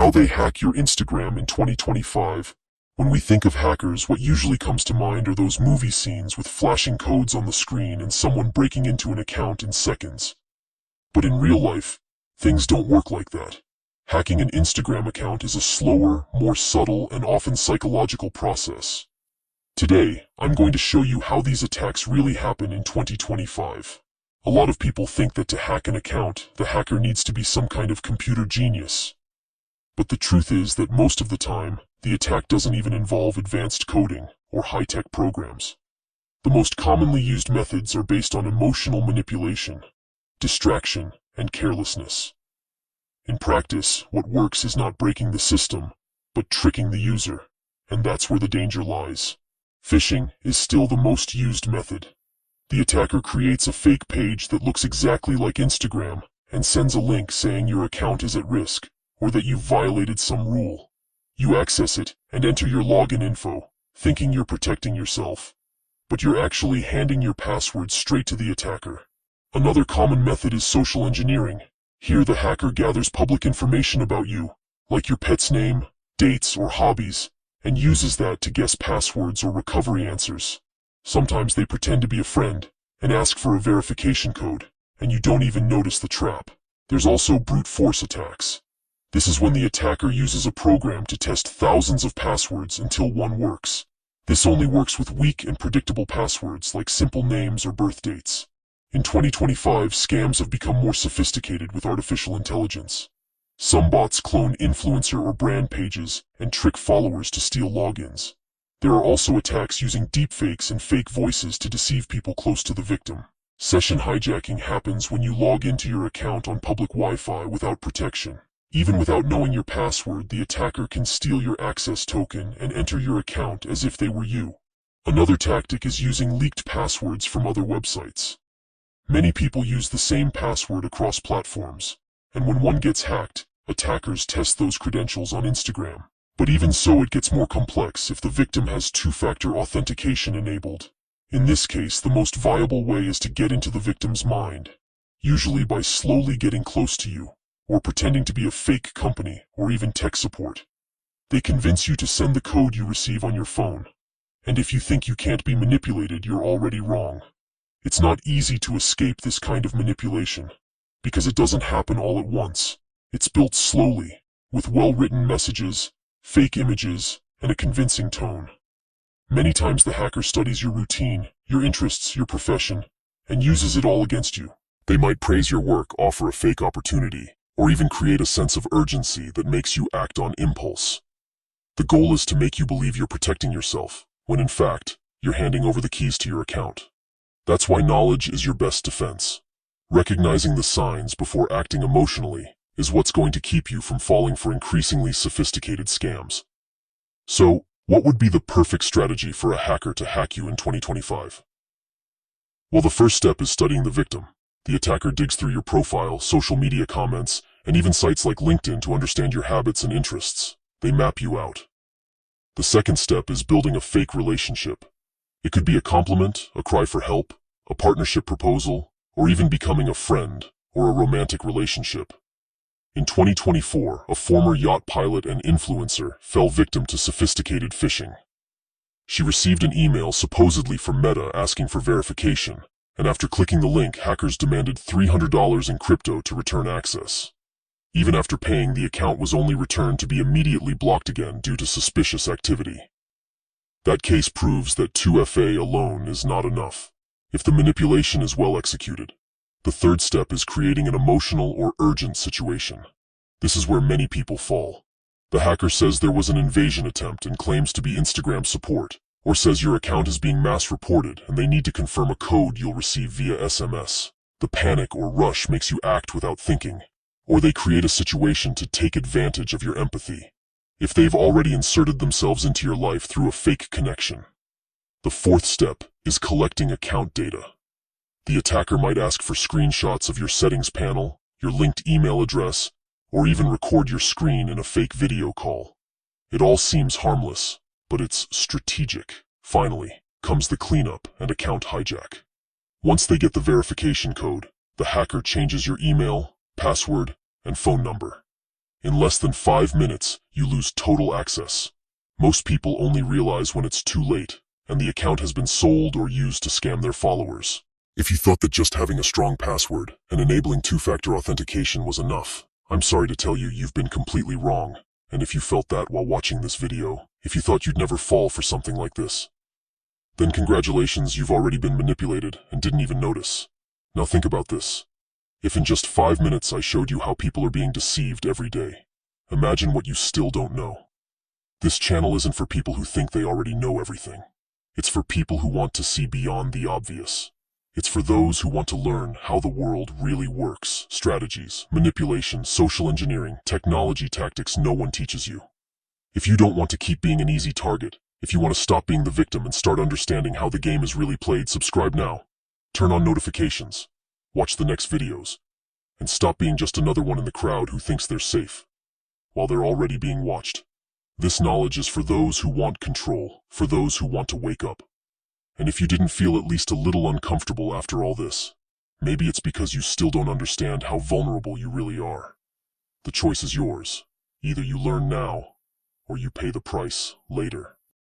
how they hack your Instagram in 2025. When we think of hackers, what usually comes to mind are those movie scenes with flashing codes on the screen and someone breaking into an account in seconds. But in real life, things don't work like that. Hacking an Instagram account is a slower, more subtle, and often psychological process. Today, I'm going to show you how these attacks really happen in 2025. A lot of people think that to hack an account, the hacker needs to be some kind of computer genius. But the truth is that most of the time, the attack doesn't even involve advanced coding or high-tech programs. The most commonly used methods are based on emotional manipulation, distraction, and carelessness. In practice, what works is not breaking the system, but tricking the user, and that's where the danger lies. Phishing is still the most used method. The attacker creates a fake page that looks exactly like Instagram and sends a link saying your account is at risk, or that you've violated some rule. You access it and enter your login info, thinking you're protecting yourself. But you're actually handing your password straight to the attacker. Another common method is social engineering. Here the hacker gathers public information about you, like your pet's name, dates, or hobbies, and uses that to guess passwords or recovery answers. Sometimes they pretend to be a friend and ask for a verification code, and you don't even notice the trap. There's also brute force attacks. This is when the attacker uses a program to test thousands of passwords until one works. This only works with weak and predictable passwords like simple names or birth dates. In 2025, scams have become more sophisticated with artificial intelligence. Some bots clone influencer or brand pages and trick followers to steal logins. There are also attacks using deepfakes and fake voices to deceive people close to the victim. Session hijacking happens when you log into your account on public Wi-Fi without protection. Even without knowing your password, the attacker can steal your access token and enter your account as if they were you. Another tactic is using leaked passwords from other websites. Many people use the same password across platforms, and when one gets hacked, attackers test those credentials on Instagram. But even so, it gets more complex if the victim has two-factor authentication enabled. In this case, the most viable way is to get into the victim's mind, usually by slowly getting close to you, or pretending to be a fake company or even tech support. They convince you to send the code you receive on your phone, and if you think you can't be manipulated, you're already wrong. It's not easy to escape this kind of manipulation, because it doesn't happen all at once. It's built slowly, with well-written messages, fake images, and a convincing tone. Many times the hacker studies your routine, your interests, your profession, and uses it all against you. They might praise your work, offer a fake opportunity, or even create a sense of urgency that makes you act on impulse. The goal is to make you believe you're protecting yourself, when in fact, you're handing over the keys to your account. That's why knowledge is your best defense. Recognizing the signs before acting emotionally is what's going to keep you from falling for increasingly sophisticated scams. So, what would be the perfect strategy for a hacker to hack you in 2025? Well, the first step is studying the victim. The attacker digs through your profile, social media comments, and even sites like LinkedIn to understand your habits and interests. They map you out. The second step is building a fake relationship. It could be a compliment, a cry for help, a partnership proposal, or even becoming a friend or a romantic relationship. In 2024, a former yacht pilot and influencer fell victim to sophisticated phishing. She received an email supposedly from Meta asking for verification, and after clicking the link, hackers demanded $300 in crypto to return access. Even after paying, the account was only returned to be immediately blocked again due to suspicious activity. That case proves that 2FA alone is not enough, if the manipulation is well executed. The third step is creating an emotional or urgent situation. This is where many people fall. The hacker says there was an invasion attempt and claims to be Instagram support, or says your account is being mass reported and they need to confirm a code you'll receive via SMS. The panic or rush makes you act without thinking, or they create a situation to take advantage of your empathy, if they've already inserted themselves into your life through a fake connection. The fourth step is collecting account data. The attacker might ask for screenshots of your settings panel, your linked email address, or even record your screen in a fake video call. It all seems harmless, but it's strategic. Finally, comes the cleanup and account hijack. Once they get the verification code, the hacker changes your email, password, and phone number. In less than 5 minutes, you lose total access. Most people only realize when it's too late, and the account has been sold or used to scam their followers. If you thought that just having a strong password and enabling two-factor authentication was enough, I'm sorry to tell you you've been completely wrong. And if you felt that while watching this video, if you thought you'd never fall for something like this, then congratulations, you've already been manipulated and didn't even notice. Now think about this. If in just 5 minutes I showed you how people are being deceived every day, imagine what you still don't know. This channel isn't for people who think they already know everything. It's for people who want to see beyond the obvious. It's for those who want to learn how the world really works, strategies, manipulation, social engineering, technology tactics no one teaches you. If you don't want to keep being an easy target, if you want to stop being the victim and start understanding how the game is really played, subscribe now. Turn on notifications. Watch the next videos. And stop being just another one in the crowd who thinks they're safe, while they're already being watched. This knowledge is for those who want control, for those who want to wake up. And if you didn't feel at least a little uncomfortable after all this, maybe it's because you still don't understand how vulnerable you really are. The choice is yours. Either you learn now, or you pay the price later.